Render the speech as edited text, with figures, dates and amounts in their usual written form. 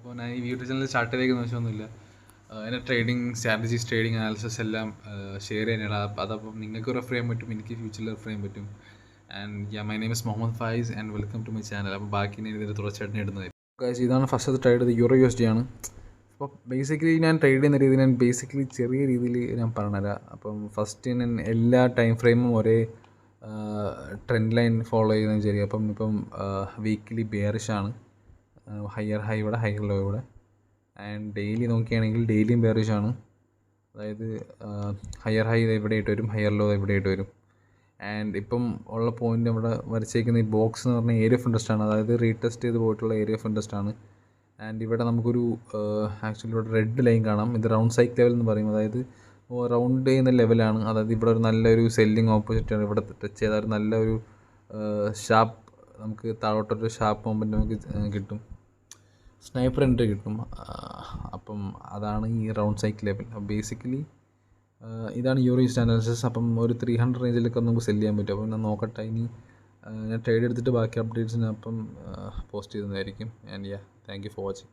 അപ്പോൾ ഞാൻ ഈ യൂട്യൂബ് ചാനൽ സ്റ്റാർട്ട് ചെയ്തേക്കുന്ന വെച്ചൊന്നുമില്ല. എൻ്റെ ട്രേഡിങ് സ്ട്രാറ്റജീസ്, ട്രേഡിങ് അനാലിസിസ് എല്ലാം ഷെയർ ചെയ്യാനാണ്. അതപ്പം നിങ്ങൾക്ക് റെഫർ ചെയ്യാൻ പറ്റും, എനിക്ക് ഫ്യൂച്ചറിൽ റെഫർ ചെയ്യാൻ പറ്റും. And my name is Muhammad Faiz and welcome to my channel. അപ്പോൾ ബാക്കി ഞാൻ ഇതിൽ തുടർച്ചയായിട്ട് ഇടുന്നത്. ഇതാണ് ഫസ്റ്റ് ട്രേഡ് ചെയ്തത് യൂറോ USD ആണ്. അപ്പോൾ ബേസിക്കലി ഞാൻ ട്രേഡ് ചെയ്യുന്ന രീതി ഞാൻ ചെറിയ രീതിയിൽ ഞാൻ പറഞ്ഞുതരാം. അപ്പം ഫസ്റ്റ് ഞാൻ എല്ലാ ടൈം ഫ്രെയിമും ഒരേ ട്രെൻഡ് ലൈൻ ഫോളോ ചെയ്യുന്നതെന്ന് വിചാരിക്കും. ഇപ്പം വീക്കിലി ബെയറിഷാണ്, ഹയർ ഹൈ ഇവിടെ, ഹയർ ലോ ഇവിടെ. ആൻഡ് ഡെയിലി നോക്കുകയാണെങ്കിൽ ഡെയിലിയും ബെയറിഷാണ്. അതായത് ഹയർ ഹൈ എവിടെയായിട്ട് വരും, ഹയർ ലോ എവിടെയായിട്ട് വരും. ആൻഡ് ഇപ്പം ഉള്ള പോയിൻ്റ് ഇവിടെ വരച്ചേക്കുന്ന ഈ ബോക്സ് എന്ന് പറഞ്ഞാൽ ഏരിയ ഓഫ് ഇൻട്രസ്റ്റ് ആണ്, അതായത് റീടെസ്റ്റ് ചെയ്ത് പോയിട്ടുള്ള ഏരിയ ഓഫ് ഇൻട്രസ്റ്റ് ആണ്. ആൻഡ് ഇവിടെ നമുക്കൊരു ആക്ച്വലി ഇവിടെ റെഡ് ലൈൻ കാണാം. ഇത് റൗണ്ട് സൈക്ക് ലെവൽ എന്ന് പറയും, അതായത് റൗണ്ട് ചെയ്യുന്ന ലെവലാണ്. അതായത് ഇവിടെ ഒരു നല്ലൊരു സെല്ലിങ് ഓപ്പർച്യൂണിറ്റിയാണ്. ഇവിടെ ടച്ച് ചെയ്താൽ ഒരു നല്ലൊരു ഷാർപ്പ്, നമുക്ക് താഴോട്ടൊരു ഷാർപ്പ് മൊമെൻറ്റ് നമുക്ക് കിട്ടും, സ്നൈപ്പർ എൻട്രി കിട്ടും. അപ്പം അതാണ് ഈ റൗണ്ട് സൈക്കിൾ ലെവൽ. ബേസിക്കലി ഇതാണ് യൂറോ USD അനാലിസിസ്. അപ്പം ഒരു 300 റേഞ്ചിലൊക്കെ നമുക്ക് സെല് ചെയ്യാൻ പറ്റും. അപ്പം ഞാൻ നോക്കട്ടെ, ഇനി ഞാൻ ട്രേഡ് എടുത്തിട്ട് ബാക്കി അപ്ഡേറ്റ്സിന് അപ്പം പോസ്റ്റ് ചെയ്യുന്നതായിരിക്കും. And thank you for watching.